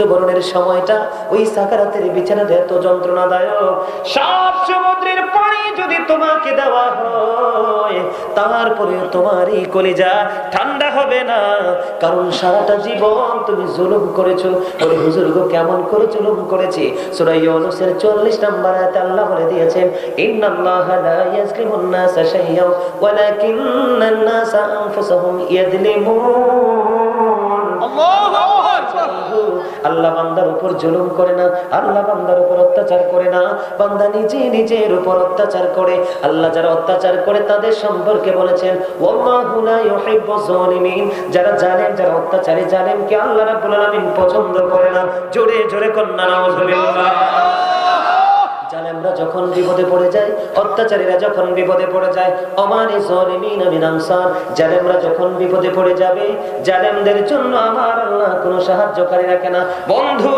মৃত্যুবরণের সময়টা ওই সাকারাতের বিছানাটা এত যন্ত্রণাদায়ক। সব সমুদ্রের পানি যদি তোমাকে দেওয়া হয় তারপরে তোমার এই কলিজা ঠান্ডা হবে না, কারণ সারাটা জীবন তুমি জুলুম করেছো। বলে হুজুর গো কেমন করে জুলুম করেছি? সূরা ইউনূসের ৪০ নম্বর আয়াতে আল্লাহ বলে দিয়েছেন, ইন্নাল্লাহা লা ইয়াজলিমুন নাসা শাইআ ওয়ালাকিন্নান নাসা আনফুসাহুম ইয়াজলিমুন। আল্লাহু আকবার। আল্লাহ বান্দার উপর জুলুম করে না, আল্লাহ বান্দার উপর অত্যাচার করে না, বান্দা নিজে নিজের উপর অত্যাচার করে। আল্লাহ যারা অত্যাচার করে তাদের সম্পর্কে বলেছেন ওয়াল্লাহু লা ইউহিব্বুজ জালিমিন। যারা জালেম, যারা অত্যাচারী, জালেমকে আল্লাহ রাব্বুল আলামিন পছন্দ করে না। জোরে জোরে কন্যা নাউযুবিল্লাহ। জালেমরা যখন বিপদে পড়ে যায়, অত্যাচারীরা যখন বিপদে পড়ে যায়, আমানি যালিমিনা মিন আনসার, জালেমরা যখন বিপদে পড়ে যাবে, জালেমদের জন্য আমার আল্লাহ কোনো সাহায্যকারী রাখে না। বন্ধু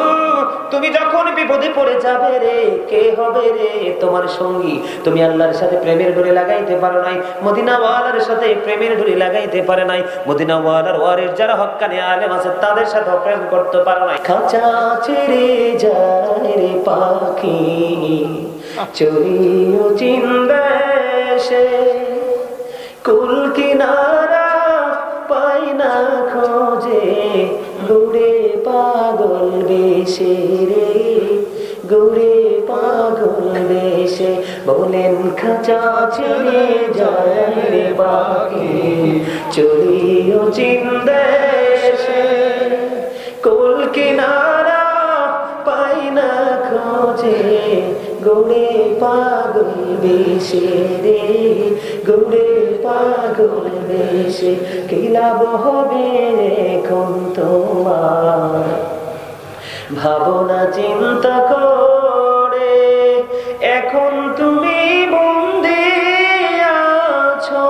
তুমি যখন বিপদে পড়ে যাবে রে, কে হবে রে তোমার সঙ্গী? তুমি আল্লাহর সাথে প্রেমের ডোরি লাগাইতে পারো নাই, মদিনা ওয়ালার সাথে প্রেমের ডোরি লাগাইতে পারে নাই, মদিনা ওয়ালার ওয়ারিস যারা হক্কানি আলেম আছে তাদের সাথে প্রেম করতে পারো নাই। খাঁচা ছেড়ে যায় রে পাখি চড়িও চিন্দেশে, কুল কিনারা পাই না খোঁজে, ঘুরে পাগল বেশে রে, ঘুরে পাগল বেশে। বলেন খাঁচা ছেড়ে যায় রে পাখি চড়িও চিন্দেশে, কুল কিনারা পাই না খোঁজে, ঘুরে পাগল বেশে রে, ঘুরে পাগল বেশে। কি লাভ হবে এখন তোমার ভাবনা চিন্তা করে, এখন তুমি বন্দী আছো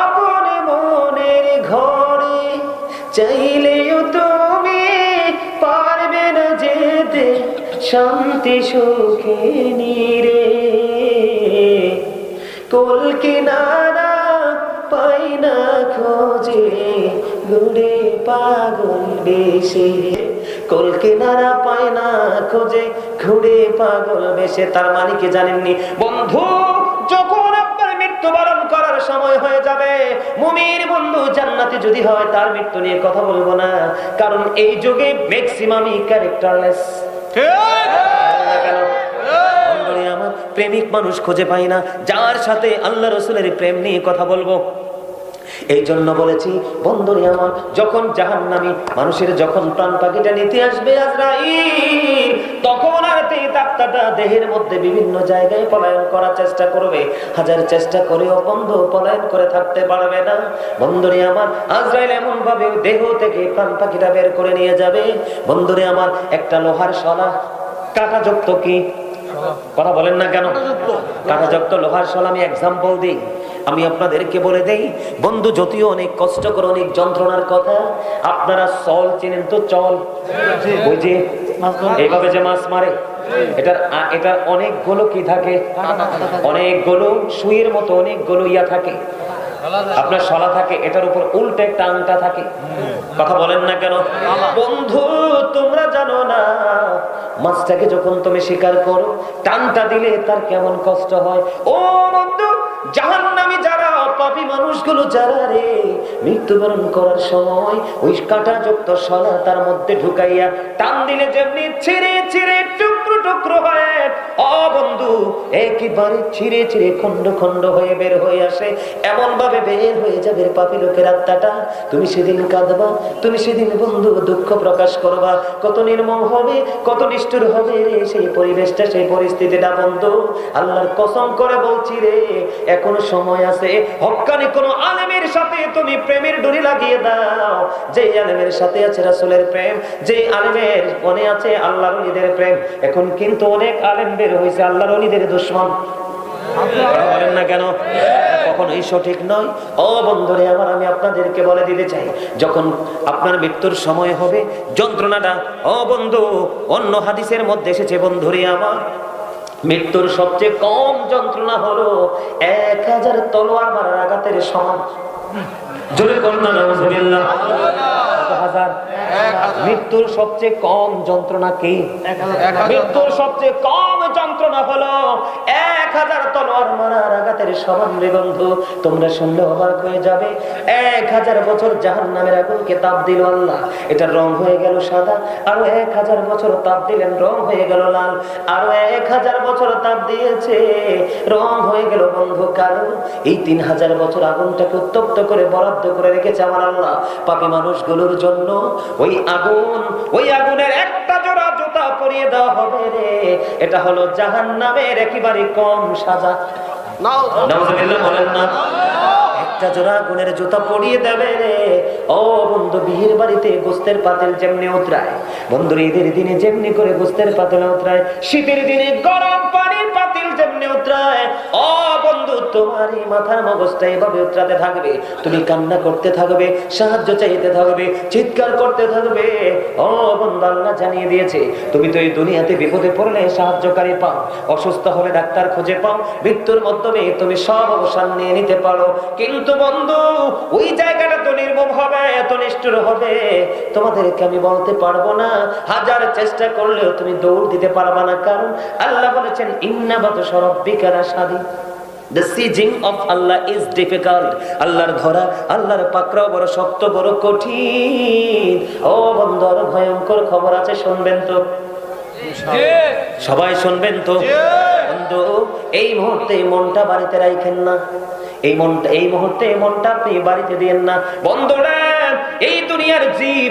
আপন মনের ঘরে, চাইলেও তুমি পারবে না যেতে শান্তি সুখে নীরে, কুল কিনারা পাই না খোঁজে, ঘুরে পাগল বেশে। কুল কিনারা পায় না খোঁজে, ঘুরে পাগল বেশে। তার মানে কি জানেননি বন্ধু? যখন আপনার মৃত্যুবরণ করার সময় হয়ে যাবে, মুমিন বন্ধু জান্নাতে যদি হয় তার মৃত্যু নিয়ে কথা বলবো না, কারণ এই যুগে ম্যাক্সিমামই ক্যারেক্টারলেস। প্রেমিক মানুষ খুঁজে পাই না যার সাথে আল্লাহ রাসূলের প্রেম নিয়ে কথা বলবো। এই জন্য বলেছি বন্ধুরে আমার, যখন জাহান্নামী মানুষের যখন প্রাণ পাখিটা নিতে আসবে আজরাইল, তখন আর আত্মাটা দেহের মধ্যে বিভিন্ন জায়গায় পলায়ন করার চেষ্টা করবে। হাজার চেষ্টা করেও বন্ধু পলায়ন করে থাকতে পারবে না। বন্ধুরে আমার, আজরাইল এমন ভাবে দেহ থেকে প্রাণ পাখিটা বের করে নিয়ে যাবে। বন্ধুরে আমার, একটা লোহার শলা কাঁটাযুক্ত, কি কথা বলেন না কেন? কাঁটাযুক্ত লোহার শলা। আমি এক্সাম্পল দিই, আমি আপনাদেরকে বলে দেই বন্ধু, যদিও অনেক কষ্টকর, অনেক যন্ত্রণার কথা। আপনারা চল চিনেন তো? চল, ওই যে এইভাবে যে মাছ মারে, এটার অনেকগুলো কি থাকে? অনেকগুলো সুইয়ের মতো অনেকগুলো ইয়া থাকে, আপনার শলা থাকে, এটার উপর উল্টে একটা আংটা থাকে। কথা বলেন না কেন? বন্ধু তোমরা জানো না, মাছটাকে যখন তুমি শিকার করো, টানটা দিলে তার কেমন কষ্ট হয়। ও বন্ধু, জাহান্নামী যারা পাপী মানুষগুলো যারা রে, মৃত্যুবরণ করার সময় ওই কাঁটাযুক্ত শলা তার মধ্যে ঢুকাইয়া টান দিলে যেমনি ছিঁড়ে ছিঁড়ে টুকরো টুকরো হয়, ও বন্ধু একেবারে ছিঁড়ে ছিঁড়ে খন্ড খন্ড হয়ে বের হয়ে আসে, এমন ভাবে বের হয়ে যাবে পাপী লোকের আত্মাটা। তুমি সেদিন কাঁদবা, তুমি সেদিন বন্ধু দুঃখ প্রকাশ করবা। কত নির্মম হবে, কত নিষ্ঠুর হবে রে সেই পরিবেশটা, সেই পরিস্থিতিটা। বন্ধু আল্লাহর কসম করে বলছি রে, এখনো সময় আছে। হক্কানি কোন আলেমের সাথে তুমি প্রেমের ডোরি লাগিয়ে দাও, যে আলেমের সাথে আছে রাসূলের প্রেম, যে আলেমের মনে আছে আল্লাহর ওলিদের প্রেম। এখন কিন্তু অনেক আলেম বের হয়েছে আল্লাহর ওলিদের দুশমন। বলেন না কেন? কখনোই সঠিক নয়। ও বন্ধুরে আমার, আমি আপনাদেরকে বলে দিতে চাই, যখন আপনার মৃত্যুর সময় হবে, যন্ত্রণাটা, ও বন্ধু, অন্য হাদিসের মধ্যে এসেছে বন্ধুরে আমার, মৃত্যুর সবচেয়ে কম যন্ত্রণা হলো 1000 তলোয়ার মারার আঘাতের সমান। জোরে করুন না নাউজুবিল্লাহ। কত হাজার? মৃত্যুর সবচেয়ে কম যন্ত্রণা কি? মৃত্যুর সবচেয়ে কম যন্ত্রণা হলো 1000 তলোয়ার মারার আঘাতের সমান। রে বন্ধু, তোমরা শুনলে অবাক হয়ে যাবে। 1000 বছর জাহান্নামের আগুনকে তাপ দিল আল্লাহ, এটার রং হয়ে গেল সাদা। আরো 1000 বছর তাপ দিলেন, রং হয়ে গেল লাল। আরো 1000 বছর তাপ দিয়েছে, রং হয়ে গেল বন্ধু কালো। এই 3000 বছর আগুনটাকে উত্তপ্ত করে বরাদ্দ করে রেখেছে আমার আল্লাহ পাপী মানুষগুলোর জন্য। ওই আগুনের একটা জোড়া জুতা পরিয়ে দেওয়া হবে রে। এটা হলো জাহান্নামের একেবারে কম সাজা। নাউজুবিল্লাহ বলেন না। একটা জোড়া আগুনের জুতা পরিয়ে দেবে রে। ও বন্ধু, বিয়ের বাড়িতে গোস্তের পাতিল যেমনি উতরায়, বন্ধুর ঈদের দিনে যেমনি করে গোস্তের পাতিল উতরায়, শীতের দিনে গরম পানির পাতিল যেমনি উতরায়, ও বন্ধু তোমার এই মাথার মগজটা এভাবে উতরাতে থাকবে। তুমি কান্না করতে থাকবে, সাহায্য চাইতে থাকবে, চিৎকার করতে থাকবে। ও বন্ধু, আল্লাহ জানিয়ে দিয়েছে তুমি তো এই দুনিয়াতে বিপদে পড়লে সাহায্যকারী পাও, অসুস্থ হলে ডাক্তার খুঁজে পাও, মৃত্যুর মাধ্যমে তুমি সব অবসান নিয়ে নিতে পারো। কিন্তু বন্ধু, ওই জায়গাটা তো নির্মম হবে, এত নিষ্ঠুর হবে, তোমাদেরকে আমি বলতে পারবো না। হাজার চেষ্টা করলেও তুমি দৌড় দিতে পারবা না। কারণ আল্লাহ বলেছেন ইন্না বাতশা রাব্বিকা লাশাদীদ। The sieging of Allah is difficult. আল্লাহর ধরা, আল্লাহর পাকড়াও বড় শক্ত, বড় কঠিন। ও বন্ধু, ভয়ঙ্কর খবর আছে, শুনবেন তো? সবাই শুনবেন তো? বন্ধু, এই মুহূর্তে মনটা বাড়িতে রাখেন না। এই মুহূর্তে মনটা আপনি বাড়িতে দিয়েন না। বন্ধুরা, এই দুনিয়ার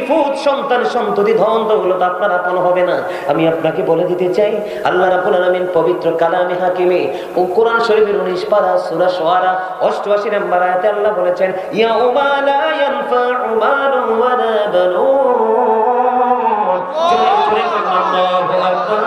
ফুত সন্তান সন্ততি ধন দৌলত আপনার আপন হবে না। আমি আপনাকে বলে দিতে চাই, আল্লাহ রাব্বুল আলামিন পবিত্র কালামে হাকিমে ও কোরআন শরীফের 19 পারা সূরা শুআরা 88 নম্বর আয়াতে আল্লাহ বলেছেন, ইয়াউমা লা ইয়ানফাউ মালুন ওয়ালা বানুন। আল্লাহু আকবার।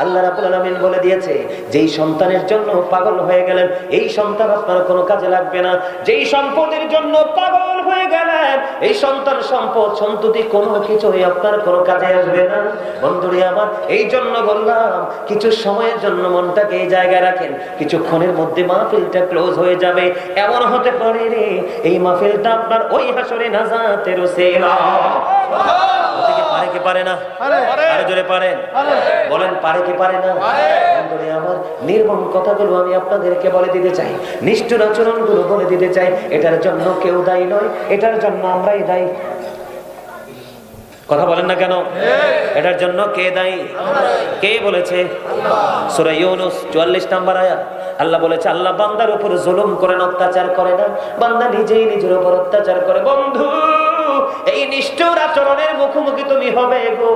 আল্লাহ রাব্বুল আলামিন বলে দিয়েছে, যেই সন্তানের জন্য পাগল হয়ে গেলেন, এই সন্তান আপনার কোনো কাজে লাগবে না। যেই সম্পদের জন্য পাগল হয়ে গেলেন, এই সন্তান, সম্পদ, সন্ততি কোনো কিছুই আপনার কোনো কাজে আসবে না। বন্ধুরে আমার, এই জন্য বললাম, কিছু সময়ের জন্য মনটাকে এই জায়গায় রাখেন। কিছুক্ষণের মধ্যে মাহফিলটা ক্লোজ হয়ে যাবে। এমন হতে পারে রে, এই মাহফিলটা আপনার ওই হাসরে নাজাতের ওসিলা। পারে কি পারে না? আরো জোরে পারেন, বলেন পারে কি পারে না? বন্ধুরে আমার, নির্মম কথাগুলো আমি আপনাদেরকে বলে দিতে চাই, নিষ্ঠুর আচরণগুলো বলে দিতে চাই। এটার জন্য কেউ দায়ী নয়, এটার জন্য আমরাই দায়ী। কথা বলেন না কেন? এটার জন্য কে দায়ী? কে বলেছে? সূরা ইউনূস 44 নম্বর আয়াত আল্লাহ বলেছে, আল্লাহ বান্দার উপর জুলুম করেন, অত্যাচার করে না, বান্দা নিজেই নিজের উপর অত্যাচার করে। বন্ধু, এই নিষ্ঠুর আচরণের মুখোমুখি তুমি হবে গো,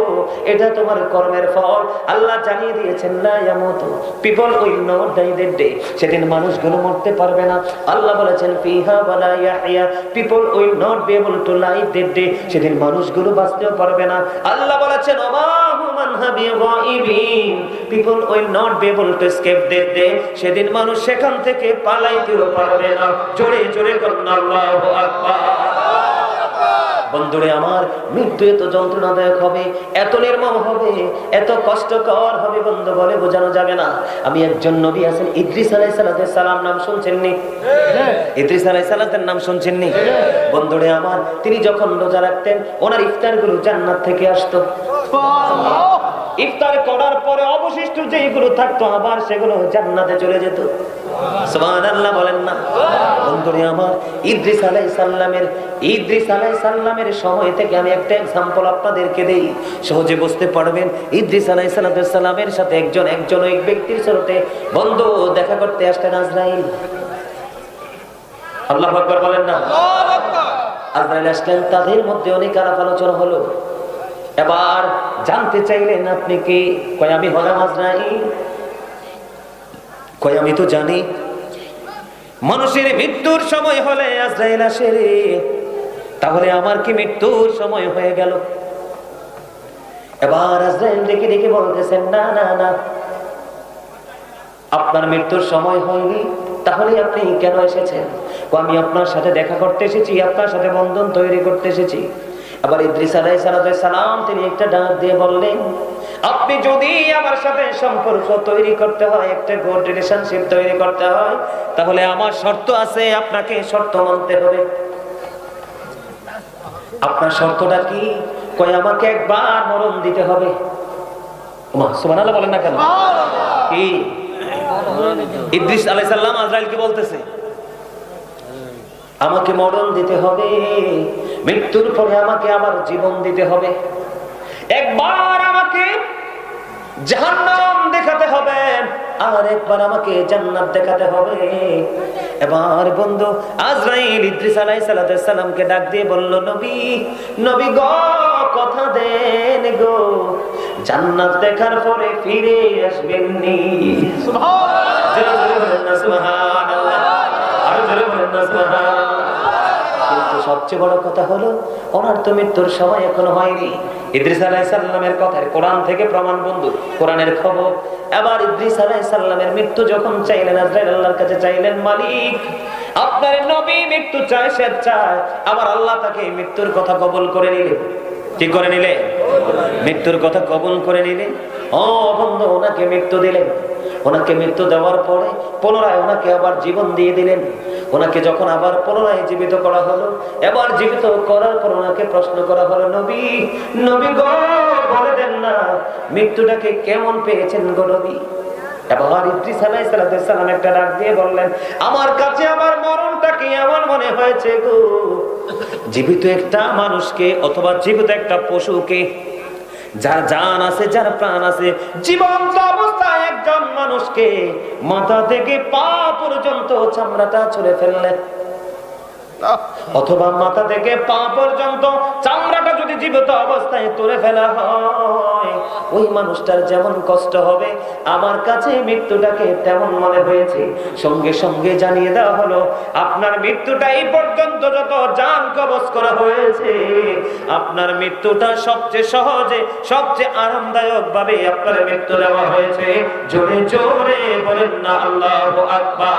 এটা তোমার কর্মের ফল। আল্লাহ জানিয়ে দিয়েছেন, লা ইয়ামুতু, people will not die that day. সেদিন মানুষগুলো মরতে পারবে না। আল্লাহ বলেছেন, ফিহা ওয়ালা ইয়াহইয়া, people will not be able to live that day. সেদিন মানুষগুলো বাঁচতেও পারবে না। আল্লাহ বলেছেন, ওমা হুম আনহা বিগাইবিন, people will not be able to escape that day. সেদিন মানুষ সেখান থেকে পালাইতেও পারবে না। জোরে জোরে বলুন আল্লাহু আকবার। বন্ধুরে আমার, মৃত্যু এত যন্ত্রণাদায়ক হবে, এত নির্মম হবে, এত কষ্টকর হবে, বন্ধু বলে বোঝানো যাবে না। আমি একজন নবী আছেন, ইদ্রিস আলাইহিস সালাম, নাম শুনছেননি? ইদ্রিস আলাইহিস সালামের নাম শুনছেননি? বন্ধুরে আমার, তিনি যখন রোজা রাখতেন, ওনার ইফতারগুলো জান্নাত থেকে আসতো। ইফতার করার পরে অবশিষ্ট যেগুলো থাকতো, আবার সেগুলো জান্নাতে চলে যেত। সুবহানাল্লাহ বলেন না? বন্ধুরে আমার, ইদ্রিস আলাইহিস সালামের সময় থেকে আমি একটা एग्जांपल আপনাদেরকে দেই, সহজে বুঝতে পারবেন। ইদ্রিস আলাইহিস সালামের সাথে একজন এক ব্যক্তির সাথে বন্ধু দেখা করতে আসলেন আজরাইল। আল্লাহু আকবার বলেন না? আল্লাহু আকবার। আজরাইল আসলেন, তাদের মধ্যে অনেক আলাপ আলোচনা হলো। এবার জানতে চাইলেন, আপনি কি? কয়, আমি হলাম আজরাইল। কয়, আমি তো জানি মানুষের মৃত্যুর সময় হলে আজরাইল আসে রে, তাহলে আমার কি মৃত্যুর সময় হয়ে গেল? এবার আজরাইল ডেকে ডেকে বলতেছেন, না না না, আপনার মৃত্যুর সময় হয়নি। তাহলে আপনি কেন এসেছেন? আমি আপনার সাথে দেখা করতে এসেছি, আপনার সাথে বন্ধন তৈরি করতে এসেছি। আবার ইদ্রিস আলাইহিস সালাম তিনি একটা ডাক দিয়ে বললেন, আপনি যদি আমার সাথে সম্পর্ক তৈরি করতে হয়, একটা গুড রিলেশনশিপ তৈরি করতে হয়, তাহলে আমার শর্ত আছে, আপনাকে শর্ত মানতে হবে। আপনার শর্তটা কি? কয় আমাকে একবার মরণ দিতে হবে। সুবহানাল্লাহ বলেন না কেন? কি ইদ্রিস আলাইহিস সালাম আজরাইলকে বলতেছে আমাকে মরণ দিতে হবে, মৃত্যুর পরে আমাকে আবার জীবন দিতে হবে, একবার আমাকে জাহান্নাম দেখাতে হবে, আর একবার আমাকে জান্নাত দেখাতে হবে। এবার বন্ধু আজরাইল ইদ্রিস আলাইহিস সালামকে ডাক দিয়ে বলল, নবী, নবী গো, কথা দেন গো, জান্নাত দেখার পরে ফিরে আসবেন নি। সুবহানাল্লাহ, আর জোরে বলেন না সুবহানাল্লাহ। কিন্তু সবচেয়ে বড় কথা হলো ওনার তো মৃত্যুর সময় এখনো হয়নি। ইদ্রিস আলাইহিস সালামের কথা কোরআন থেকে প্রমাণ বন্ধু, কোরআনের খবর। এবার ইদ্রিস আলাইহিস সালামের মৃত্যু যখন চাইলেন, আজরাইল আল্লাহর কাছে চাইলেন, মালিক আপনার নবী মৃত্যু চায়, সে চায়, আবার আল্লাহ তাকে মৃত্যুর কথা কবুল করে নিলেন। কি করে নিলে? মৃত্যুর কথা কবুল করে নিলেন। ও বন্ধু, ওনাকে মৃত্যু দিলেন। ওনাকে মৃত্যু দেওয়ার পরে পুনরায় ওনাকে আবার জীবন দিয়ে দিলেন। ওনাকে যখন আবার পুনরায় জীবিত করা হলো, এবার জীবিত করার পর ওনাকে প্রশ্ন করা হলো, নবী, নবী গো, বলে দেন না মৃত্যুটাকে কেমন পেয়েছেন গো নবী? এবার ইদ্রিস আলাইহিস সালাম একটা ডাক দিয়ে বললেন, আমার কাছে আমার মরণটাকে এমন মনে হয়েছে গো, জীবিত একটা মানুষকে অথবা জীবিত একটা পশুকে, যার জান আছে, যার প্রাণ আছে, জীবন্ত অবস্থায় একজন মানুষকে মাথা থেকে পা পর্যন্ত চামড়াটা ছুঁড়ে ফেললেন, অথবা মাথা থেকে পা পর্যন্ত চামড়াটা যদি জীবিত অবস্থায় তুলে ফেলা হয়, ওই মানুষটার যেমন কষ্ট হবে আমার কাছে মৃত্যুটাকে তেমন মনে হয়েছে। সঙ্গে সঙ্গে জানিয়ে দেওয়া হলো, আপনার মৃত্যুটা এই পর্যন্ত যত জান কবজ করা হয়েছে, আপনার মৃত্যুটা সবচেয়ে সহজে, সবচেয়ে আরামদায়ক ভাবে আপনার মৃত্যু দেওয়া হয়েছে। জোরে জোরে বলেন না আল্লাহু আকবার।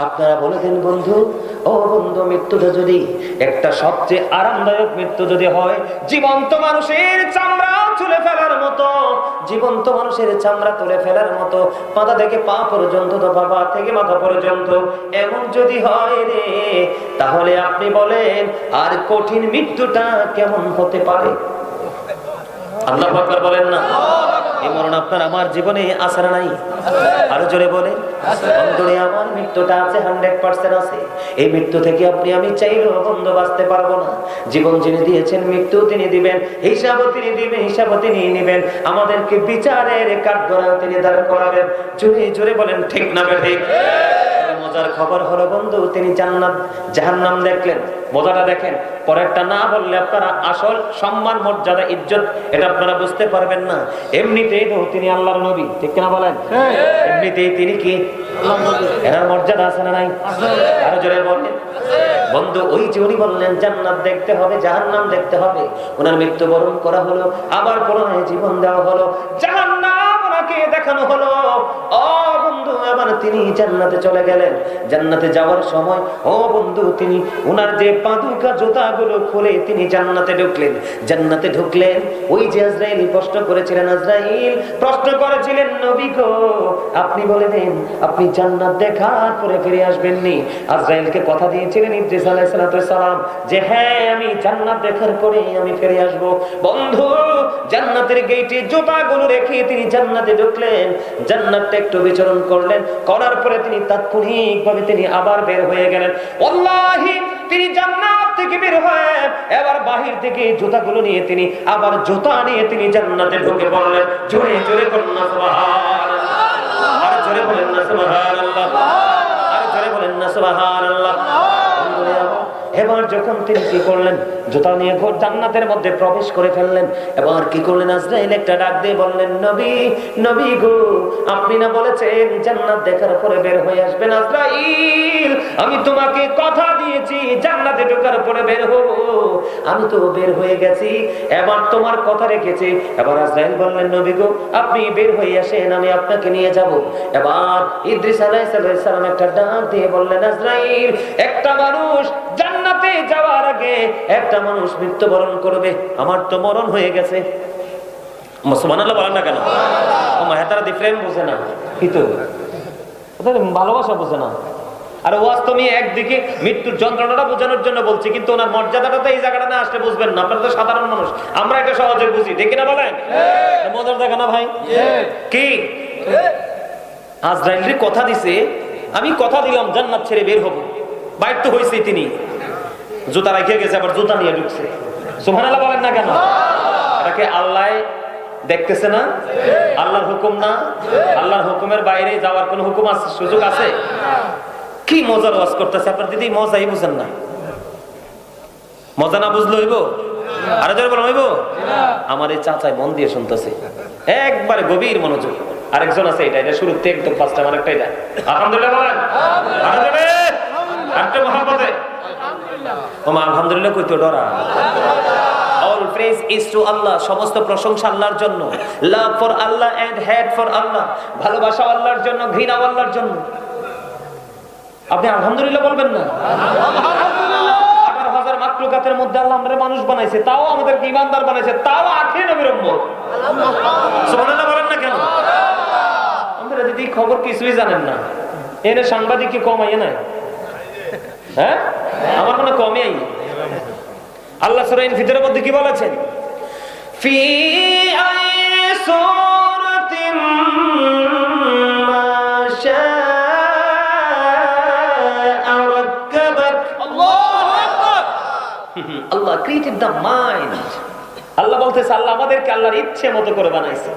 আপনারা বলে দেন বন্ধু, ও বন্ধু, মৃত্যুটা যদি একটা সবচেয়ে আরামদায়ক মৃত্যু যদি হয়, জীবন্ত মানুষের চামড়া তুলে ফেলার মতো, জীবন্ত মানুষের চামড়া তুলে ফেলার মতো, মাথা থেকে পা পর্যন্ত, পা থেকে মাথা পর্যন্ত এমন যদি হয় রে, তাহলে আপনি বলেন আর কঠিন মৃত্যুটা কেমন হতে পারে? আল্লাহু আকবার বলেন না। এই মরণ আপনার আমার জীবনে আছে না নাই? আরো জোরে বলে। বন্ধুরে, আমার মৃত্যুটা আছে, 100% আছে। এই মৃত্যু থেকে আপনি আমি চাইলেও বন্ধু বাঁচতে পারবো না। জীবন যিনি দিয়েছেন, মৃত্যু তিনি দিবেন, হিসাবও তিনি দিবেন, হিসাবও তিনি নিবেন, আমাদেরকে বিচারের কাঠগড়ায় তিনি দাঁড় করাবেন। জোরে জোরে বলেন ঠিক না ঠিক? মজার খবর হলো বন্ধু, তিনি জান্নাত জাহান্নাম দেখলেন। মজাটা দেখেন, পরেরটা না বললে আপনারা আসল সম্মান, মর্যাদা, ইজ্জত এটা আপনারা বুঝতে পারবেন না। এমনিতেই তো তিনি আল্লাহর নবী, ঠিক কিনা বলেন? এমনিতেই তিনি কি এনার মর্যাদা আছে না নাই? আরো জোরে বলেন। বন্ধু, ওই যে উনি বললেন জান্নাত দেখতে হবে, জাহান্নাম দেখতে হবে, ওনার মৃত্যুবরণ করা হলো, আবার পুনরায় জীবন দেওয়া হলো, জাহান্নাম ওনাকে দেখানো হলো। ও বন্ধু, আবার তিনি জান্নাতে চলে গেলেন। জান্নাতে যাওয়ার সময় ও বন্ধু, তিনি ওনার যে পাদুকা জুতাগুলো খুলে তিনি জান্নাতে ঢুকলেন। জান্নাতে ঢুকলেন, ওই যে আজরাইল প্রশ্ন করেছিলেন, আজরাইল প্রশ্ন করেছিলেন, নবী গো, আপনি বলে দেন আপনি জান্নাত দেখার পরে ফিরে আসবেন নি? আজরাইলকে কথা দিয়েছিলেন ইদ্রিস আলাইহিস সালাম যে হ্যাঁ, আমি জান্নাত দেখার পরে আমি ফিরে আসব। বন্ধু, জান্নাতের গেটে জুতাগুলো রেখে তিনি জান্নাতে ঢুকলেন, জান্নাতটা একটু বিচরণ করলেন, করার পরে তিনি তাৎক্ষণিকভাবে তিনি আবার বের হয়ে গেলেন। ওয়াল্লাহি, তিনি জান্নাত থেকে বের হয়ে এবার বাহির থেকে জুতাগুলো নিয়ে তিনি আবার জুতা নিয়ে তিনি জান্নাতে ঢুকে পড়লেন। জোরে জোরে বলেন না সুবহানাল্লাহ, আর জোরে বলেন না সুবহানাল্লাহ, আর জোরে বলেন না সুবহানাল্লাহ। এবার যখন তিনি কি করলেন, জুতা নিয়ে জান্নাতের মধ্যে প্রবেশ করে ফেললেন। এবার কি করলেন, আজরাইল একটা ডাক দিয়ে বললেন, নবী, নবী গো, আপনি না বলেছেন জান্নাত দেখার পরে বের হয়ে আসবেন? আজরাইল, আমি তোমাকে কথা দিয়েছি জান্নাতে ঢোকার পরে বের হব, আমি তো বের হয়ে গেছি, এবার তোমার কথা রেখেছি। এবার আজরাইল বললেন, নবী গো, আপনি বের হয়ে আসেন, আমি আপনাকে নিয়ে যাব। এবার ইদ্রিস আলাইহিস সালাম একটা ডাক দিয়ে বললেন, আজরাইল, একটা মানুষ জান্নাতে যাওয়ার আগে একটা মানুষ মৃত্যুবরণ করবে, আমার তো মরণ হয়ে গেছে। সুবহানাল্লাহ বলেন না কেন? ও মায়া, তারা ডিফারেন্ট বোঝে না, কিন্তু ভালোবাসা বোঝে না। আর ওয়াজ তুমি একদিকে মৃত্যুর যন্ত্রণাটা বোঝানোর জন্য বলছি, কিন্তু ওনার মর্যাদাটা তো এই জায়গাটা না আসলে বুঝবেন না। আপনারা তো সাধারণ মানুষ, আমরা এটা সহজে বুঝি, ঠিক না বলেন? মজার দেখা না ভাই? কি আজরাইলের কথা দিছে, আমি কথা দিলাম জান্নাত ছেড়ে বের হব, বাইর তো হয়েছে, তিনি জুতা রেখে গেছে, আবার জুতা নিয়ে ঢুকছে। সুবহানাল্লাহ বলেন না কেন? এটাকে আল্লাহ দেখতেছে না? আল্লাহর হুকুম না? আল্লাহর হুকুমের বাইরে যাওয়ার কোন হুকুম আছে, সুযোগ আছে? কি মজার ওয়াজ করতেছে আপনার দিদি, মজাই বুঝেন না। মজা না বুঝলে হইব? আরো জোরে বলেন হইব? আমার এই চাচাই মন দিয়ে শুনতেছে, একবারে গভীর মনোযোগ। আরেকজন আছে, এটা শুরু থেকে একদম ফার্স্ট আমার একটা, এটা আলহামদুলিল্লাহ বলেন, আরো জোরে, আরেকটা মহব্বতে ওমা আলহামদুলিল্লাহ কইতো ডরা। All praise is to Allah, সমস্ত প্রশংসা আল্লাহর জন্য। Love for Allah and hate for Allah, ভালোবাসা আল্লাহর জন্য, ঘৃণা আল্লাহর জন্য। আপনি আলহামদুলিল্লাহ বলবেন না? 18,000 মাখলুকাতের মধ্যে আল্লাহ আমাদের মানুষ বানাইছে, তাও আমাদেরকে ঈমানদার বানাইছে, তাও আখেরি নবীর উম্মত। সুবহানাল্লাহ বলেন না কেন? আমরা দিদি খবর কিছুই জানেন না, এনে সাংবাদিক কি কম আইয়ে নাই? হ্যাঁ, আমার মনে কমই আই। আল্লাহ সূরা ইনফিতরের মধ্যে কি বলেছেন? ফি আইসুরাতিম মাশা Allah created the mind. আল্লাহ বলতেছে, আল্লাহ আমাদেরকে আল্লাহর ইচ্ছে মতো করে বানাইছে।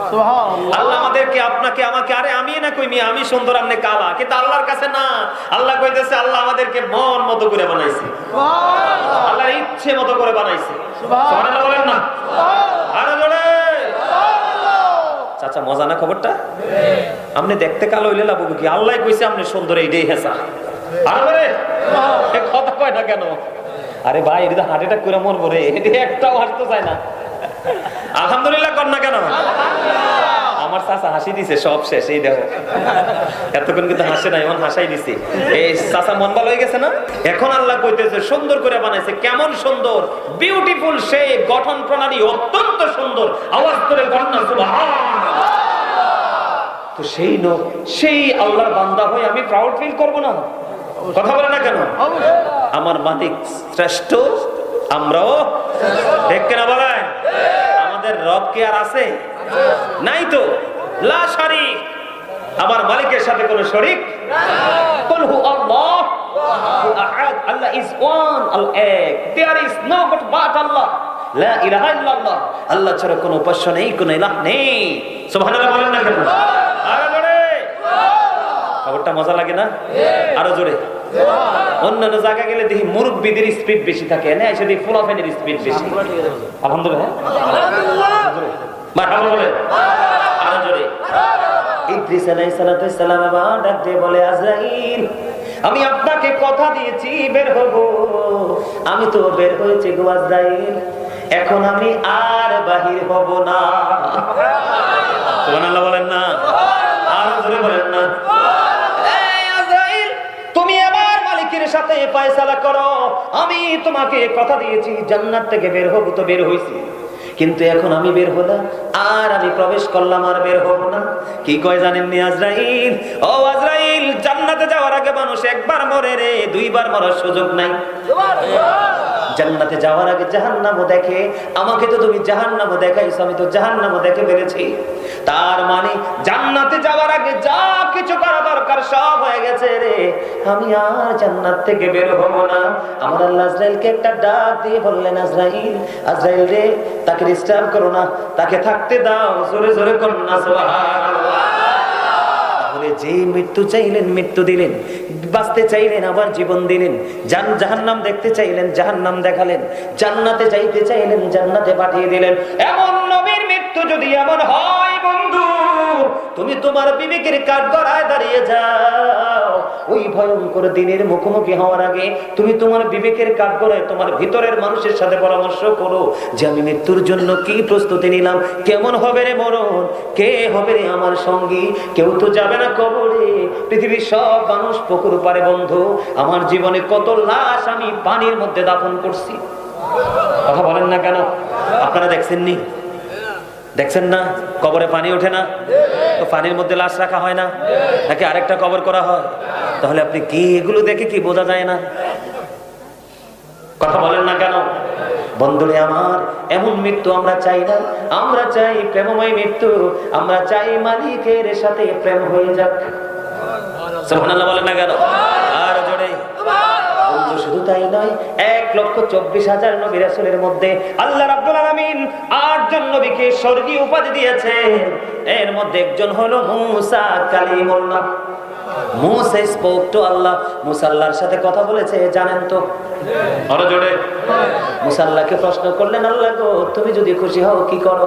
সুবহানাল্লাহ। আল্লাহ আমাদেরকে, আপনাকে, আমাকে, আরে আমি না কই মিয়া আমি সুন্দর আপনি কালা, কিন্তু আল্লাহর কাছে না। আল্লাহ কইতেছে আল্লাহ আমাদেরকে মন মতো করে বানাইছে। সুবহানাল্লাহ। আল্লাহর ইচ্ছে মতো করে বানাইছে। সুবহানাল্লাহ বলেন না? আরে জোরে সুবহানাল্লাহ। চাচা মজা না খবরটা? আপনি দেখতে কালো হইলে লাভ কি? আল্লাহ কইছে আপনি সুন্দর, এইটাই হেসা। আরে জোরে কথা কয় না কেন? আরে ভাই এটা হার্ট অ্যাটাক করে মরবো রে, এটা একটাও হাসতে চায় না। আলহামদুলিল্লাহ কর না কেন? আমার চাচা হাসি দিছে, সব শেষ। এই দেখো এতক্ষণ কিন্তু হাসে না, এমন হাসাই দিছে। এই চাচা মন ভালো হয়ে গেছে না? এখন আল্লাহ কইতেছে সুন্দর করে বানাইছে। কেমন সুন্দর? বিউটিফুল, সেই গঠন প্রণালী অত্যন্ত সুন্দর। আওয়াজ করে বলনা সুবহানাল্লাহ। তো সেই লোক, সেই আল্লাহর বান্দা হয়ে আমি প্রাউড ফিল করব না? কথা বলে না কেন? আমার মালিক শ্রেষ্ঠ, আমরাও ঠিক কিনা বলেন? আমাদের রব কি আর আছে? নাই তো। লা শারিক, আমার মালিকের সাথে কোনো শরীক নাই। কুল হু আল্লাহ আহাদ, আল্লাহ ইজ ওয়ান, আল এক, দেয়ার ইজ নো বাট আল্লাহ, লা ইলাহা ইল্লাল্লাহ, আল্লাহ ছাড়া কোনো উপাস্য নেই, কোনো ইলাহ নেই। সুবহানাল্লাহ বলেন না কেন? আরো জোরে খবরটা মজা লাগে না? আরো জোরে। অন্যান্য জায়গা গেলে দেখি মুরব্বীদের স্পিড বেশি থাকে, না এসে দেখি ফুলাফানের স্পিড বেশি। আলহামদুলিল্লাহ, মারহাবা বলে আরো জোরে। ইদ্রিস আলাইহিস সালাতু ওয়াস সালাম আবার ডাক দিয়ে বলে, আজরাইল আমি আপনাকে কথা দিয়েছি বের হব, আমি তো বের হয়েছি গো আজরাইল, এখন আমি আর বাহির হব না। সুবহানাল্লাহ বলেন না? আরো জোরে বলেন না? এই আজরাইল তুমি এবার মালিকের সাথে ফয়সালা করো, আমি তোমাকে কথা দিয়েছি জান্নাত থেকে বের হব, তো বের হইছি, কিন্তু এখন আমি বের হলাম আর আমি প্রবেশ করলাম আর বের হব না। কি কয় জানেননি আজরাইল? ও আজরাইল, জান্নাতে যাওয়ার আগে মানুষ একবার মরে রে, দুইবার মরার সুযোগ নাই। জান্নাতে যাওয়ার আগে জাহান্নামও দেখে। আমাকে তো তুমি জাহান্নামও দেখাইছো, আমি তো জাহান্নামও দেখে ফেলেছি। তার মানে জান্নাতে যাওয়ার আগে যা কিছু করা দরকার সব হয়ে গেছে রে, আমি আর জান্নাত থেকে বের হব না। আমার আল্লাহ আজরাইলকে একটা ডাক দিয়ে বললেন, আজরাইল, আজরাইল রে, তাকে ডিস্টার্ব করো না, তাকে থাকতে দাও। জোরে জোরে করুন না সুবহানাল্লাহ। তাহলে যে মৃত্যু চাইলেন মৃত্যু দিলেন, বাঁচতে চাইলেন আবার জীবন দিলেন, জাহান্নাম দেখতে চাইলেন জাহান্নাম দেখালেন, জান্নাতে যাইতে চাইলেন জান্নাতে পাঠিয়ে দিলেন। এমন নবীর মৃত্যু যদি এমন হয় বন্ধু, তুমি তোমার বিবেকের কাঠগড়ায় দাঁড়িয়ে যাও। ওই ভয়ঙ্কর দিনের মুখোমুখি হওয়ার আগে তুমি তোমার বিবেকের কাঠগড়ায় তোমার ভিতরের মানুষের সাথে পরামর্শ করো যে আমি মৃত্যুর জন্য কি প্রস্তুতি নিলাম, কেমন হবে রে মরণ, কে হবে রে আমার সঙ্গী। কেউ তো যাবে না কবরে, পৃথিবীর সব মানুষ পুকুর পারে। বন্ধু, আমার জীবনে কত লাশ আমি পানির মধ্যে দাফন করছি। কথা বলেন না কেন? আপনারা দেখছেননি? দেখছেন না? কবরে পানি ওঠে না তো পানির মধ্যে লাশ রাখা হয় না, নাকি আরেকটা কবর করা হয়? তাহলে আপনি কি এগুলো দেখে কি বোঝা যায় না? কথা বলেন না কেন? বন্ধুরে আমার, এমন মৃত্যু আমরা চাই না। আমরা চাই প্রেমময় মৃত্যু। আমরা চাই মালিকের সাথে প্রেম হয়ে যাক। সুবহানাল্লাহ বলেন না কেন? আর জোরে। বন্ধু শুধু তাই নয়, 1,24,000 নবী রাসূলের মধ্যে আল্লাহ রাব্বুল আলামিন 8 জন নবীকে স্বর্গীয় উপাধি দিয়েছেন। এর মধ্যে একজন হলো মুসা কালিমুল্লাহ। মুসা স্পোক টু আল্লাহ। মুসা আল্লাহর সাথে কথা বলেছে, জানেন তো? আরো জোরে। মুসা আল্লাহকে প্রশ্ন করলেন, আল্লাহ গো, তুমি যদি খুশি হও কি করো?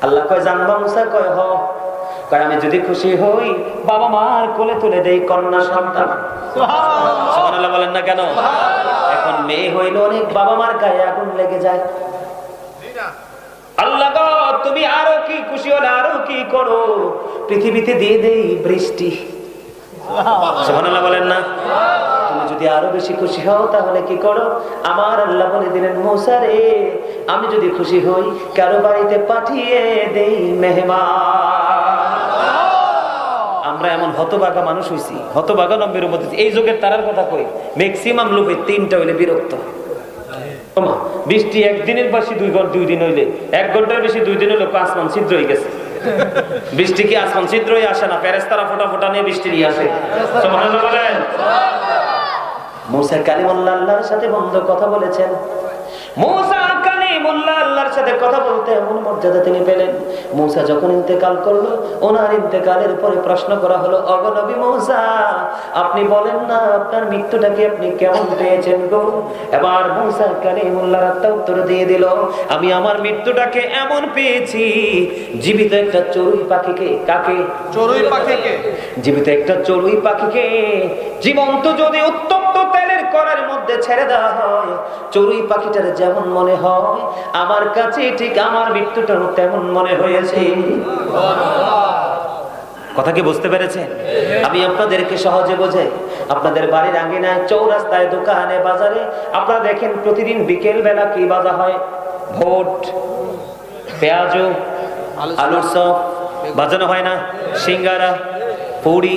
আল্লাহ কয়, জানবা? মুসা কয়, হ। কয়, আমি যদি খুশি হই বাবা মার কোলে তুলে দেই কন্যা সন্তান। সুবহানাল্লাহ বলেন না কেন? এখন মেয়ে হইল অনেক, বাবা মার গায়ে আগুন লেগে যায়। আল্লাহ গো, তুমি আরো কি খুশি হলে আরো কি করো? পৃথিবীতে দিয়ে দেই বৃষ্টি। সুবহানাল্লাহ বলেন না? তুমি যদি আরো বেশি খুশি হও তাহলে কি করো? আমার আল্লাহ বলে দিলেন, মুসা রে, আমি যদি খুশি হই কারো বাড়িতে পাঠিয়ে দেই মেহমান। আমরা এমন হতভাগা মানুষ হইছি, হতভাগা নব্বের মধ্যে। এই যুগের তারার কথা কই, ম্যাক্সিমাম লোকে 3টা হইলে বিরক্ত। বৃষ্টি একদিনের বেশি 2 দিন হইলে, 1 ঘন্টার বেশি 2 দিন হইলে আসমান ছিদ্র হয়ে গেছে। বৃষ্টি কি আসমান ছিদ্র হয়ে আসে না? ফেরেশতারা ফোঁটা ফোঁটা নিয়ে বৃষ্টি নিয়ে আসে। সুবহানাল্লাহ বলেন। মুসা কালিমুল্লাহ আল্লাহর সাথে বন্ধু কথা বলেছেন। মুসা কালিমুল্লাহ আল্লাহর সাথে কথা বলতে এমন মর্যাদা তিনি পেলেন। মুসা যখন ইন্তেকাল করলো, ওনার ইন্তেকালের পরে প্রশ্ন করা হলো, ওগো নবী মুসা, আপনি বলেন না আপনার মৃত্যুটাকে আপনি কেমন পেয়েছেন গো? এবার মুসা কালিমুল্লাহ আত্মা উত্তর দিয়ে দিল, আমি আমার মৃত্যুটাকে এমন পেয়েছি, জীবিত একটা চড়ুই পাখিকে। কাকে? চড়ুই পাখিকে। জীবিত একটা চড়ুই পাখিকে জীবন্ত যদি উত্তপ্ত তেলের কড়াইয়ের মধ্যে ছেড়ে দেওয়া হয়, চড়ুই পাখিটার যেমন মনে হয়, আমার কাছে ঠিক আমার মৃত্যুটাও তেমন মনে হয়েছে। কথা কি বুঝতে পেরেছেন? আমি আপনাদেরকে সহজে বোঝাই। আপনাদের বাড়ির আঙ্গিনায়, চৌরাস্তায়, দোকানে, বাজারে আপনারা দেখেন প্রতিদিন বিকেল বেলা কি বাজা হয়? ভোট, পেঁয়াজু, আলুর চপ বাজানো হয় না? সিঙ্গারা, পুরি।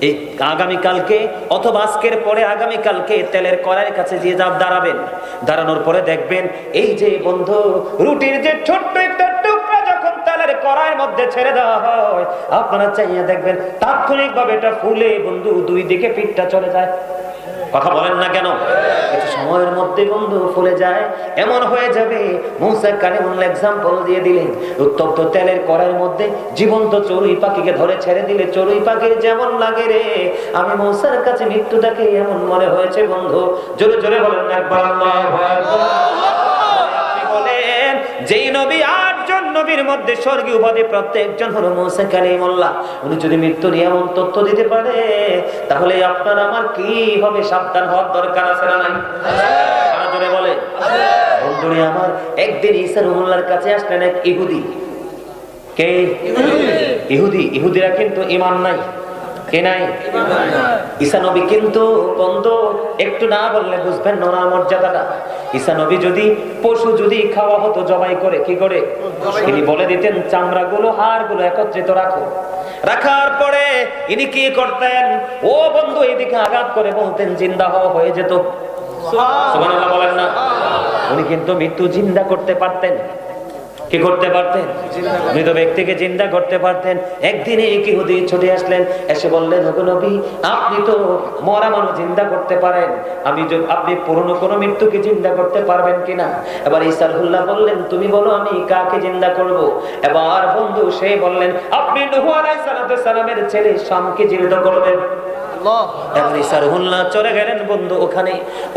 এই আগামীকালকে অথবা আজকের পরে আগামীকালকে তেলের কড়াইয়ের কাছে যে দাঁড়াবেন, দাঁড়ানোর পরে দেখবেন এই যে বন্ধু রুটির যে ছোট্ট একটা টুকরা যখন তেলের কড়াইয়ের মধ্যে ছেড়ে দেওয়া হয়, আপনারা চাইয়া দেখবেন তাৎক্ষণিকভাবে এটা ফুলে বন্ধু 2 দিকে পিঠটা চলে যায়। কথা বলেন না কেন? কিছু সময়ের মধ্যে বন্ধু ফুলে যায়, এমন হয়ে যাবে। মুসা কালিমুল্লাহ এক্সাম্পল দিয়ে দিলেন, উত্তপ্ত তেলের কড়াইয়ের মধ্যে জীবন্ত চড়ুই পাখিকে ধরে ছেড়ে দিলে চড়ুই পাখির যেমন লাগে রে, আমি মুসার কাছে মৃত্যুটাকে এমন মনে হয়েছে বন্ধু। জোরে জোরে বলেন না একবার আল্লাহু আকবার। আপনি বলেন যেই নবী 8 জন নবীর মধ্যে স্বর্গীয় উপাধি প্রত্যেকজন হলো মুসা কালিমুল্লাহ, উনি যদি মৃত্যু নিয়ে এমন তথ্য দিতে পারে, তাহলে আপনার আমার কি হবে? সাবধান হওয়ার দরকার আছে না নাই? জোরে বলে। বন্ধুরে আমার, একদিন ঈসা রুহুল্লাহর কাছে আসলেন এক ইহুদি। কে? ইহুদি। ইহুদিরা কিন্তু ঈমান নাই। কে নাই? ঈসা নবী কিন্তু বন্ধু একটু না বললে বুঝবেন না ওনার মর্যাদাটা। ঈসা নবী যদি পশু যদি খাওয়া হতো জবাই করে, কি করে? তিনি বলে দিতেন চামড়াগুলো, হাড়গুলো একত্রিত রাখো। রাখার পরে ইনি কি করতেন? ও বন্ধু এদিকে আঘাত করে বলতেন জিন্দা হয়ে যেত। সুবহানাল্লাহ বলেন না? উনি কিন্তু মৃত্যু জিন্দা করতে পারতেন। কি করতে পারতেন? মৃত ব্যক্তিকে জিন্দা করতে পারতেন। একদিন এক ইহুদি ছুটে আসলেন, এসে বললেন, ওগো নবী, আপনি তো মরা মানুষ জিন্দা করতে পারেন, আপনি পুরনো কোনো মৃত্যুকে জিন্দা করতে পারবেন কিনা? এবার ঈসা রুহুল্লাহ বললেন, তুমি বলো আমি কাকে জিন্দা করব? এবার বন্ধু সে বললেন, আপনি নূহ আলাইহিস সালামের ছেলে শামকে জীবিত করবেন। এবার ঈসা রুহুল্লাহ চলে গেলেন বন্ধু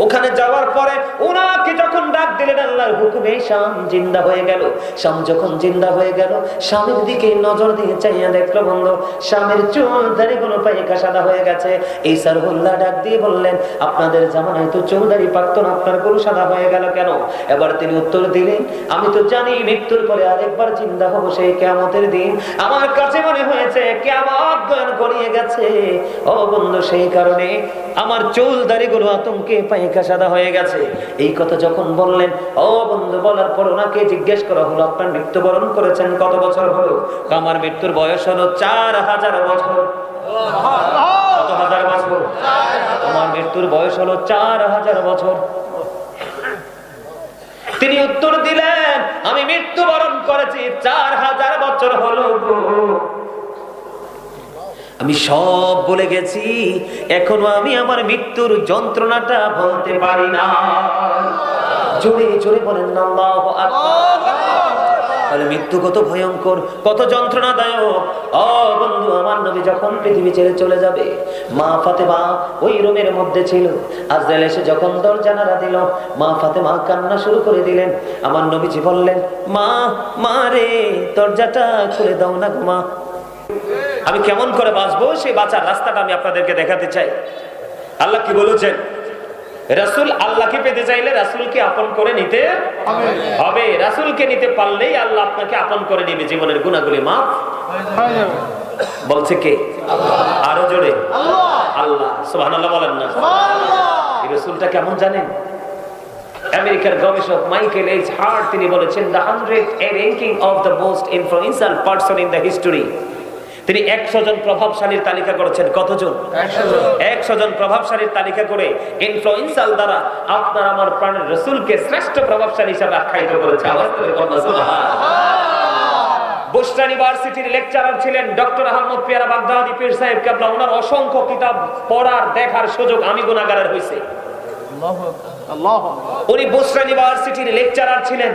ওখানে যাওয়ার পরে ওনাকে যখন ডাক দিলেন আল্লাহর হুকুমে শাম জিন্দা হয়ে গেল। শাম যখন জিন্দা হয়ে গেল, শামের দিকে নজর দিয়ে চাইয়া দেখলো বন্ধু শামের চুল দাড়িগুলো পাইকা সাদা হয়ে গেছে। ঈসা রুহুল্লাহ ডাক দিয়ে বললেন, আপনাদের জামানায় তো চুল দাড়ি পাকতো না, আপনার গরু সাদা হয়ে গেল কেন? এবার তিনি উত্তর দিলেন, আমি তো জানি মৃত্যুর পরে আরেকবার জিন্দা হবো সেই কিয়ামতের দিন। আমার কাছে মনে হয়েছে কিয়ামত গয়ন গড়িয়ে গেছে। ও বন্ধু, সেই কারণে আমার চুল দাড়িগুলো আতঙ্কে পাইকা সাদা হয়ে গেছে। এই কথা যখন বললেন, ও বন্ধু, বলার পর ওনাকে জিজ্ঞেস করা হলো, আপনার মৃত্যুবরণ করেছেন কত বছর হলো? আমার মৃত্যুর বয়স হলো 4000 বছর। কত হাজার হাজার বছর। তোমার মৃত্যুর বয়স হলো 4000 বছর। তিনি উত্তর দিলেন, আমি মৃত্যুবরণ করেছি 4000 বছর হলো গো। আমি সব বলে গেছি, এখনো আমি আমার মৃত্যুর যন্ত্রণাটা বলতে পারি না। জোরে জোরে বলেন না আল্লাহু আকবার। তাহলে মৃত্যু কত ভয়ঙ্কর, কত যন্ত্রণাদায়ক। ও বন্ধু, আমার নবী যখন পৃথিবী ছেড়ে চলে যাবে, মা ফাতেমা ওই রুমের মধ্যে ছিল। আজরাইল এসে যখন দরজা নাড়া দিল, মা ফাতেমা কান্না শুরু করে দিলেন। আমার নবীজি বললেন, মা মা রে, দরজাটা খুলে দাও না গো মা। আমি কেমন করে বাঁচবো সেই বাঁচার রাস্তাটা আমি আপনাদেরকে দেখাতে চাই। আল্লাহ কি বলেছেন? রাসূল আল্লাহকে পেতে চাইলে রাসূলকে আপন করে নিতে হবে। রাসূলকে নিতে পারলেই আল্লাহ আপনাকে আপন করে নেবে, জীবনের গুনাহগুলি মাফ হয়ে যাবে। বলছে কে? আরো জোরে আল্লাহ। সুবহানাল্লাহ বলেন না সুবহানাল্লাহ। এই রাসূলটা কেমন জানেন? আমেরিকার গবেষক মাইকেল এইচ হার্ট তিনি বলেছেন, the 100 ranking of the most influential person in the history। তিনি 100 জন প্রভাবশালীর তালিকা করেছেন। কতজন? 100 জন প্রভাবশালীর তালিকা করে ইনফ্লুয়েন্সাল দ্বারা আপনার আমার প্রাণের রাসূলকে শ্রেষ্ঠ প্রভাবশালী হিসেবে আখ্যায়িত করেছে। আওয়াজ করে বলুন সুবহানাল্লাহ। বুশরা ইউনিভার্সিটির লেকচারার ছিলেন ডক্টর আহমদ পিয়ারা বাগদাদি পীর সাহেব কেবলা। ওনার অসংখ্য কিতাব পড়ার দেখার সুযোগ আমি গুনাহগারের হইছে। আল্লাহু আল্লাহু। উনি বুশরা ইউনিভার্সিটির লেকচারার ছিলেন।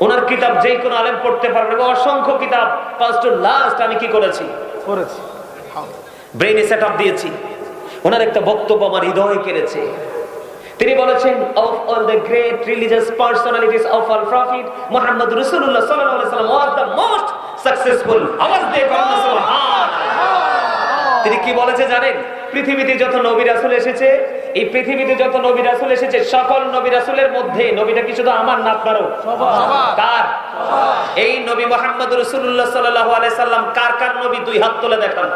ওনার কিতাব যে কোনো আলেম পড়তে পারবে। অসংখ্য কিতাব ফার্স্ট টু লাস্ট আমি কি করেছি ব্রেইনে সেট আপ দিয়েছি। ওনার একটা বক্তব্য আমার হৃদয়ে কেড়েছে। তিনি বলেছেন, of all the great religious personalities of our prophet Muhammad Rasulullah sallallahu alaihi wasallam was the most successful। আওয়াজ দিয়ে বলুন সুবহানাল্লাহ। তিনি কি বলেছে জানেন? পৃথিবীতে যত নবী রাসূল এসেছে, এই পৃথিবীতে যত নবী রাসূল এসেছে, সকল নবী রাসূলের মধ্যে নবীটা কি শুধু আমার না আপনারও? কার? এই নবী মুহাম্মদ রাসূলুল্লাহ সাল্লাল্লাহু আলাইহি সাল্লাম কার কার নবী? দুই হাত তুলে দেখান,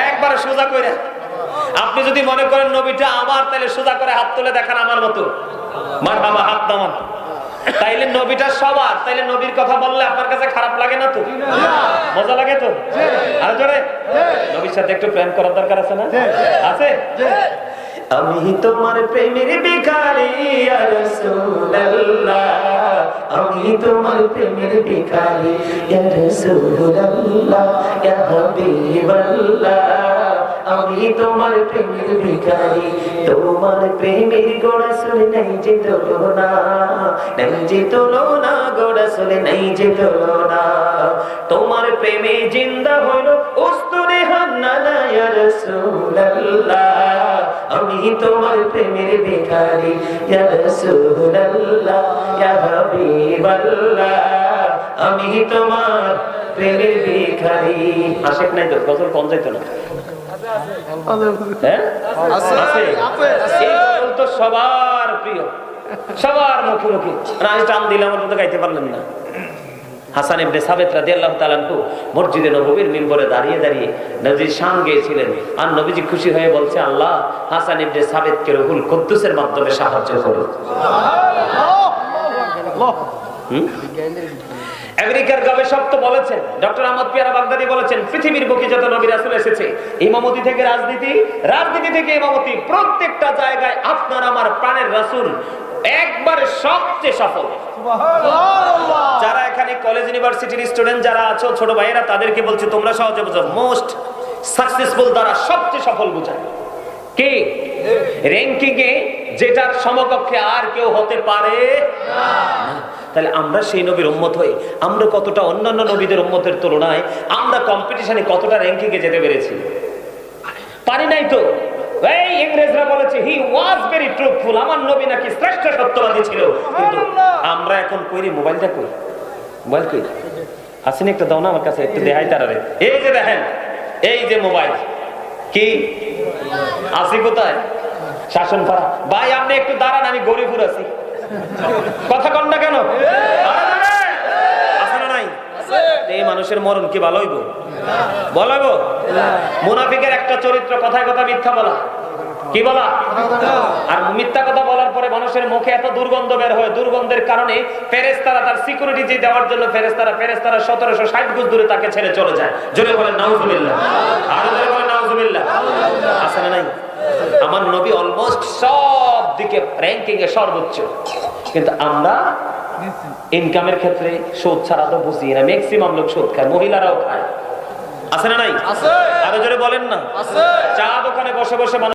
একবার সোজা কইরা। আপনি যদি মনে করেন নবীটা আমার, তাহলে সোজা করে হাত তুলে দেখান আমার মতো। মারহাবা, হাত নামান। তাইলে নবীটা সবার, তাইলে নবীর কথা বললে আপনার কাছে খারাপ লাগে না তো? মজা লাগে তো? আর জোরে নবীর সাথে একটু প্রেম করার দরকার আছে না? আছে? আমি তোমার প্রেমের ভিখারি ইয়া রাসূলুল্লাহ, আমি তোমার প্রেমের ভিখারি ইয়া রাসূলুল্লাহ, ইয়া হাবিবাল্লাহ, আমি তোমার প্রেমের ভিখারি। তোমার প্রেমের গোড়া সুরে নাই যে তুলনা, নাই যে তুলনা, গোড়া সুরে নাই যে তুলনা। তোমার প্রেমে জিন্দা হলো উস্তুনে হান্নানা ইয়া রাসূলুল্লাহ, আমি তোমার প্রেমের ভিখারি ইয়া রাসূলুল্লাহ, ইয়া হাবিবাল্লাহ, আমি তোমার প্রেমের ভিখারি। আশেক নাই তো? গজল কোন যাইতো না? হ্যাঁ আছে, তো সবার প্রিয়, সবার মুখে মুখে। আমি টান দিলাম, আমার তো গাইতে পারলেন না। হাসান ইবনে সাবিত রাদিয়াল্লাহু তাআলা আনহু মসজিদে নববীর মিম্বরে দাঁড়িয়ে দাঁড়িয়ে নবীর শান গেয়েছিলেন। আর নবীজি খুশি হয়ে বলছে, আল্লাহ হাসান ইবনে সাবিতকে রুহুল কুদ্দুসের মাধ্যমে সাহায্য করুন। আমেরিকার গবেষক তো বলেছেন, ডক্টর আহমদ পিয়ারা বাগদাদি বলেছেন, পৃথিবীর বুকে যত নবী রাসূল এসেছে, ইমামতি থেকে রাজনীতি, রাজনীতি থেকে ইমামতি, প্রত্যেকটা জায়গায় আপনার আমার প্রাণের রাসূল একবারে সবচেয়ে সফল। যারা এখানে কলেজ ইউনিভার্সিটির স্টুডেন্ট যারা আছো, ছোট ভাইয়েরা, তাদেরকে বলছি তোমরা সহজে বুঝো, মোস্ট সাকসেসফুল দ্বারা সবচেয়ে সফল বোঝায় কে? র্যাঙ্কিং এ যেটার সমকক্ষে আর কেউ হতে পারে না। তাহলে আমরা সেই নবীর উম্মত হই, আমরা কতটা অন্যান্য নবীদের উম্মতের তুলনায় আমরা কম্পিটিশনে কতটা র্যাঙ্কিং এ যেতে পেরেছি? পারি নাই তো। এই ইংরেজরা বলেছে হি ওয়াজ ভেরি ট্রুথফুল, আমার নবী নাকি শ্রেষ্ঠ সত্যবাদী ছিল। কিন্তু আমরা এখন কইরি মোবাইলটা কই, মোবাইল কই আসেনি? একটা দাও না আমার কাছে, একটু দেখাই তারারে। এই যে দেখেন, এই যে মোবাইল কি আসি কোথায়? শাসন পাড়া। ভাই আপনি একটু দাঁড়ান, আমি গরিপুর আছি। কথা কন না কেন? আছে না নাই? এই মানুষের মরণ কি ভালো হইব? বলাবো মুনাফিকের একটা চরিত্র, কথায় কথা মিথ্যা বলা। কি বলা? আর মিথ্যা কথা বলার পরে মানুষের মুখে এত দুর্গন্ধ বের হয়, দুর্গন্ধের কারণে ফেরেশতারা তার সিকিউরিটি দেওয়ার জন্য ফেরেশতারা 1760 গজ দূরে তাকে ছেড়ে চলে যায়। জোরে বলেন নাউজুবিল্লাহ। আর জোরে বলেন নাউজুবিল্লাহ। নাউজুবিল্লাহ আছে না নাই? আমার নবী অলমোস্ট সব দিকে র‍্যাঙ্কিং এ সর্বোচ্চ, কিন্তু আমরা ইনকামের ক্ষেত্রে সুদ ছাড়া তো বুঝি না। ম্যাক্সিমাম লোক সুদ খায়, মহিলারাও খায়। আছে না নাই? আরো জোরে বলেন না। চা দোকানে বসে বসে